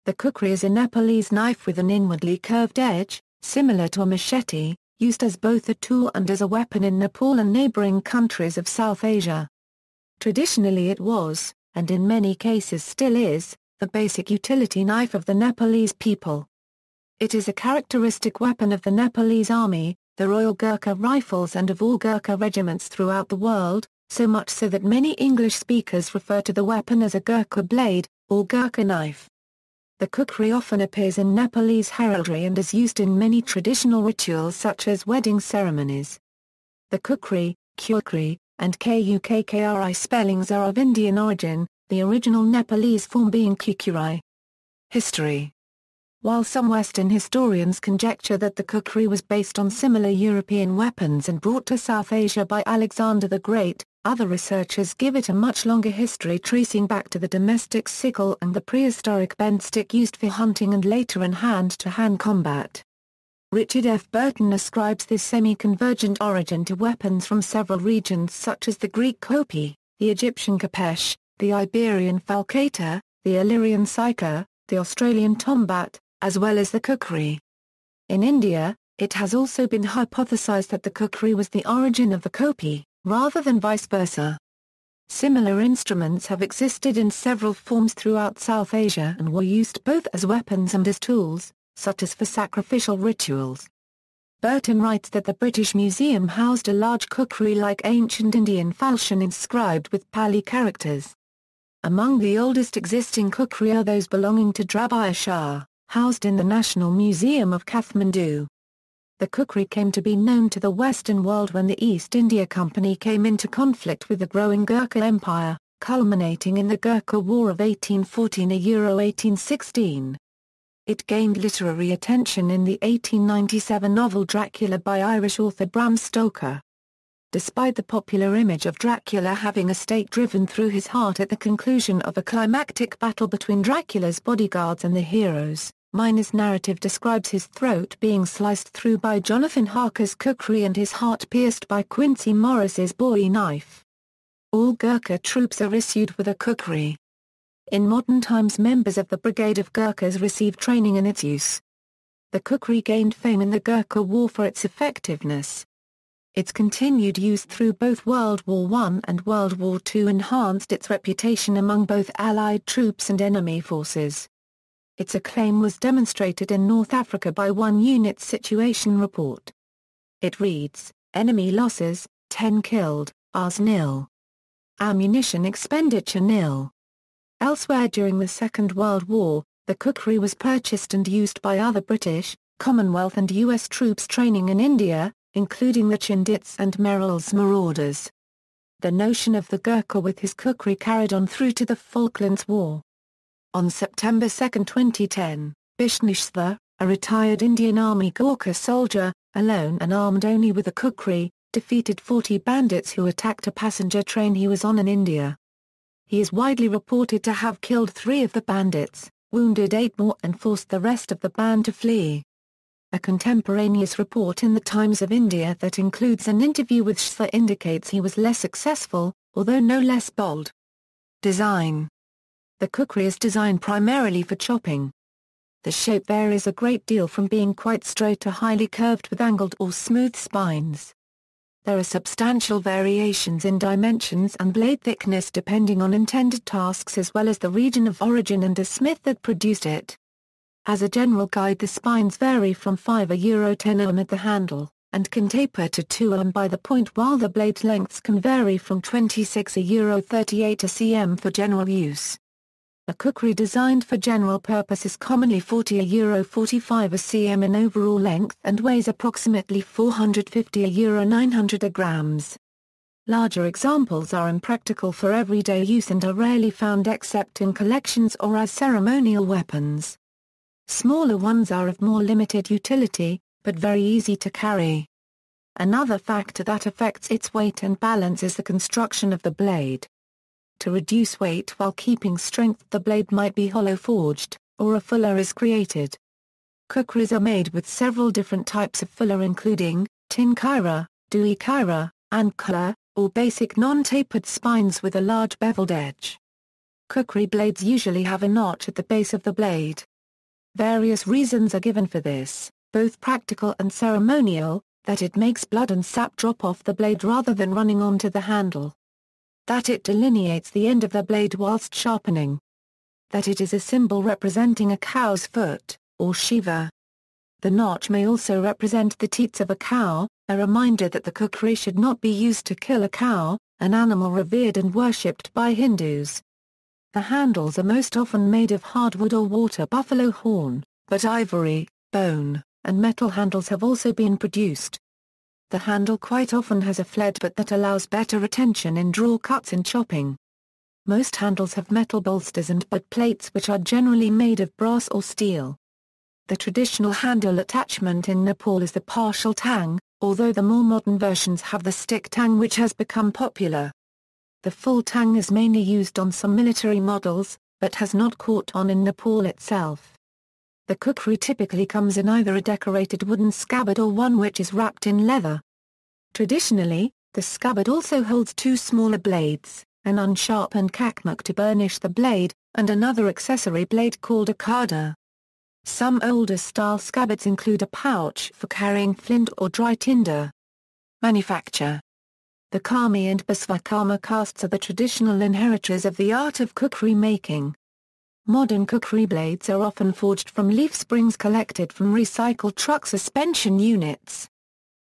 The khukri is a Nepalese knife with an inwardly curved edge, similar to a machete, used as both a tool and as a weapon in Nepal and neighbouring countries of South Asia. Traditionally it was, and in many cases still is, the basic utility knife of the Nepalese people. It is a characteristic weapon of the Nepalese Army, the Royal Gurkha Rifles and of all Gurkha regiments throughout the world, so much so that many English speakers refer to the weapon as a Gurkha blade, or Gurkha knife. The khukri often appears in Nepalese heraldry and is used in many traditional rituals such as wedding ceremonies. The khukri, and kukkri spellings are of Indian origin, the original Nepalese form being khukuri. History. While some Western historians conjecture that the khukri was based on similar European weapons and brought to South Asia by Alexander the Great, other researchers give it a much longer history tracing back to the domestic sickle and the prehistoric bent stick used for hunting and later in hand-to-hand combat. Richard F. Burton ascribes this semi-convergent origin to weapons from several regions such as the Greek kopie, the Egyptian khapesh, the Iberian falcata, the Illyrian sika, the Australian tombat, as well as the khukri. In India, it has also been hypothesized that the khukri was the origin of the kopie, rather than vice versa. Similar instruments have existed in several forms throughout South Asia and were used both as weapons and as tools, such as for sacrificial rituals. Burton writes that the British Museum housed a large khukri-like ancient Indian falchion inscribed with Pali characters. Among the oldest existing khukri are those belonging to Drabir Shah, housed in the National Museum of Kathmandu. The khukri came to be known to the Western world when the East India Company came into conflict with the growing Gurkha Empire, culminating in the Gurkha War of 1814–1816. It gained literary attention in the 1897 novel Dracula by Irish author Bram Stoker. Despite the popular image of Dracula having a stake driven through his heart at the conclusion of a climactic battle between Dracula's bodyguards and the heroes, Miner's narrative describes his throat being sliced through by Jonathan Harker's khukri and his heart pierced by Quincey Morris's Bowie knife. All Gurkha troops are issued with a khukri. In modern times members of the Brigade of Gurkhas receive training in its use. The khukri gained fame in the Gurkha War for its effectiveness. Its continued use through both World War I and World War II enhanced its reputation among both Allied troops and enemy forces. Its acclaim was demonstrated in North Africa by one unit's situation report. It reads, "Enemy losses, 10 killed, Rs 0. Ammunition expenditure 0. Elsewhere during the Second World War, the khukri was purchased and used by other British, Commonwealth and U.S. troops training in India, including the Chindits and Merrill's marauders. The notion of the Gurkha with his khukri carried on through to the Falklands War. On September 2, 2010, Bishnishthar, a retired Indian Army Gurkha soldier, alone and armed only with a khukri, defeated 40 bandits who attacked a passenger train he was on in India. He is widely reported to have killed 3 of the bandits, wounded 8 more and forced the rest of the band to flee. A contemporaneous report in the Times of India that includes an interview with Shthar indicates he was less successful, although no less bold. Design. The khukri is designed primarily for chopping. The shape varies a great deal from being quite straight to highly curved with angled or smooth spines. There are substantial variations in dimensions and blade thickness depending on intended tasks as well as the region of origin and the smith that produced it. As a general guide, the spines vary from 5 to 10 mm at the handle, and can taper to 2 mm by the point, while the blade lengths can vary from 26 to 38 cm for general use. A khukri designed for general purpose is commonly 40 to 45 cm in overall length and weighs approximately 450 to 900 grams. Larger examples are impractical for everyday use and are rarely found except in collections or as ceremonial weapons. Smaller ones are of more limited utility, but very easy to carry. Another factor that affects its weight and balance is the construction of the blade. To reduce weight while keeping strength, the blade might be hollow forged, or a fuller is created. Khukris are made with several different types of fuller including, tin kyra, dui kyra, and kula, or basic non-tapered spines with a large beveled edge. Khukri blades usually have a notch at the base of the blade, Various reasons are given for this, both practical and ceremonial, that it makes blood and sap drop off the blade rather than running onto the handle. That it delineates the end of the blade whilst sharpening. That it is a symbol representing a cow's foot, or Shiva. The notch may also represent the teats of a cow, a reminder that the khukri should not be used to kill a cow, an animal revered and worshipped by Hindus. The handles are most often made of hardwood or water buffalo horn, but ivory, bone, and metal handles have also been produced. The handle quite often has a flet but that allows better retention in draw cuts and chopping. Most handles have metal bolsters and butt plates which are generally made of brass or steel. The traditional handle attachment in Nepal is the partial tang, although the more modern versions have the stick tang which has become popular. The full tang is mainly used on some military models, but has not caught on in Nepal itself. The kukkri typically comes in either a decorated wooden scabbard or one which is wrapped in leather. Traditionally, the scabbard also holds two smaller blades, an unsharpened kakmak to burnish the blade, and another accessory blade called a kada. Some older style scabbards include a pouch for carrying flint or dry tinder. Manufacture. The Kami and Basvakarma castes are the traditional inheritors of the art of kukri making. Modern kukri blades are often forged from leaf springs collected from recycled truck suspension units.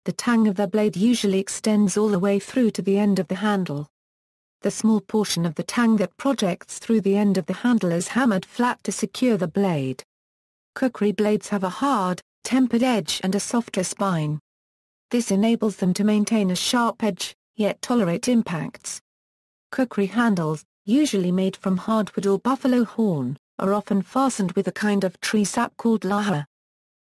The tang of the blade usually extends all the way through to the end of the handle. The small portion of the tang that projects through the end of the handle is hammered flat to secure the blade. Kukri blades have a hard, tempered edge and a softer spine. This enables them to maintain a sharp edge, yet tolerate impacts. Kukri handles, usually made from hardwood or buffalo horn, are often fastened with a kind of tree sap called laha.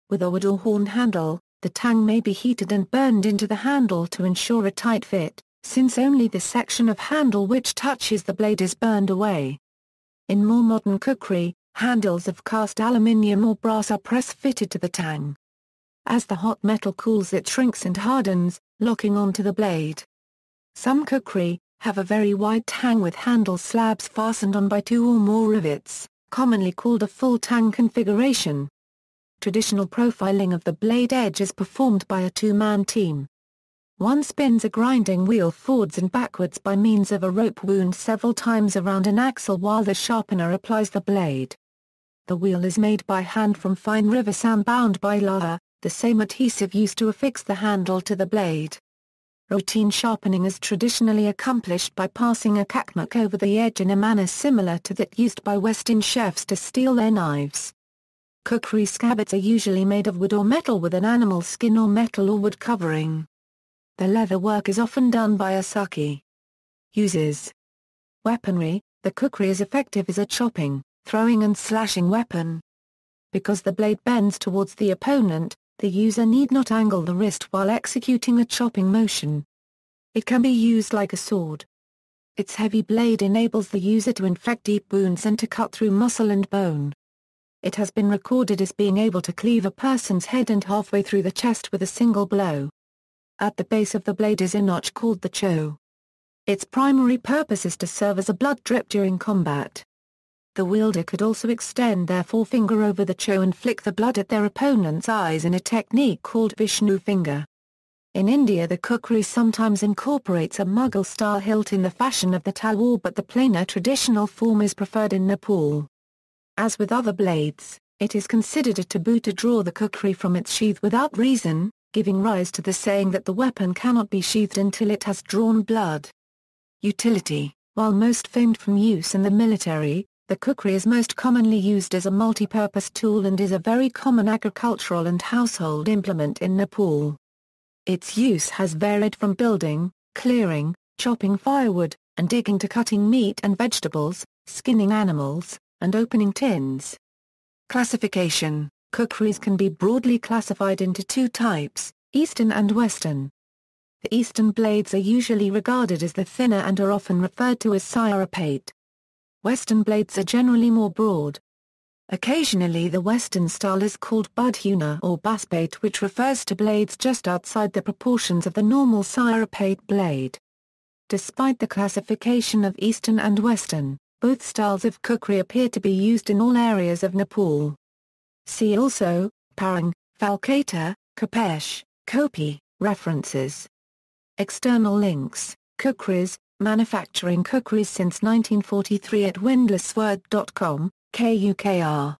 With a wood or horn handle, the tang may be heated and burned into the handle to ensure a tight fit, since only the section of handle which touches the blade is burned away. In more modern kukri, handles of cast aluminium or brass are press-fitted to the tang. As the hot metal cools it shrinks and hardens, locking onto the blade. Some kukri have a very wide tang with handle slabs fastened on by two or more rivets, commonly called a full tang configuration. Traditional profiling of the blade edge is performed by a two-man team. One spins a grinding wheel forwards and backwards by means of a rope wound several times around an axle while the sharpener applies the blade. The wheel is made by hand from fine river sand bound by laha, the same adhesive used to affix the handle to the blade. Routine sharpening is traditionally accomplished by passing a kakmak over the edge in a manner similar to that used by Western chefs to steel their knives. Kukri scabbards are usually made of wood or metal with an animal skin or metal or wood covering. The leather work is often done by a saki. Uses. Weaponry. The kukri is effective as a chopping, throwing and slashing weapon. Because the blade bends towards the opponent, the user need not angle the wrist while executing the chopping motion. It can be used like a sword. Its heavy blade enables the user to inflict deep wounds and to cut through muscle and bone. It has been recorded as being able to cleave a person's head and halfway through the chest with a single blow. At the base of the blade is a notch called the cho. Its primary purpose is to serve as a blood drip during combat. The wielder could also extend their forefinger over the cho and flick the blood at their opponent's eyes in a technique called Vishnu finger. In India the kukri sometimes incorporates a Mughal-style hilt in the fashion of the talwar, but the plainer traditional form is preferred in Nepal. As with other blades, it is considered a taboo to draw the kukri from its sheath without reason, giving rise to the saying that the weapon cannot be sheathed until it has drawn blood. Utility. While most famed from use in the military, the kukri is most commonly used as a multi-purpose tool and is a very common agricultural and household implement in Nepal. Its use has varied from building, clearing, chopping firewood, and digging to cutting meat and vegetables, skinning animals, and opening tins. Classification. Kukris can be broadly classified into two types, Eastern and Western. The Eastern blades are usually regarded as the thinner and are often referred to as syrapate. Western blades are generally more broad. Occasionally the Western style is called budhuna or baspate, which refers to blades just outside the proportions of the normal syrapate blade. Despite the classification of Eastern and Western, both styles of kukri appear to be used in all areas of Nepal. See also, Parang, Falcata, Kapesh, Kopi, References. External links, Kukris, manufacturing kukris since 1943 at windlessword.com, KUKR.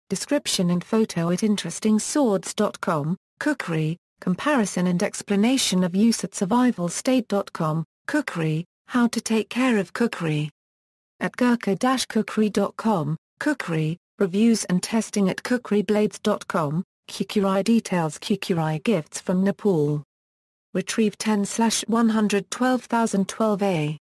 Description and photo at interestingswords.com, Kukri, comparison and explanation of use at survivalstate.com, Kukri, how to take care of kukri. At gurkha-kukri.com, Kukri, reviews and testing at kukriblades.com, khukuri details khukuri gifts from Nepal. Retrieve 10/112012A.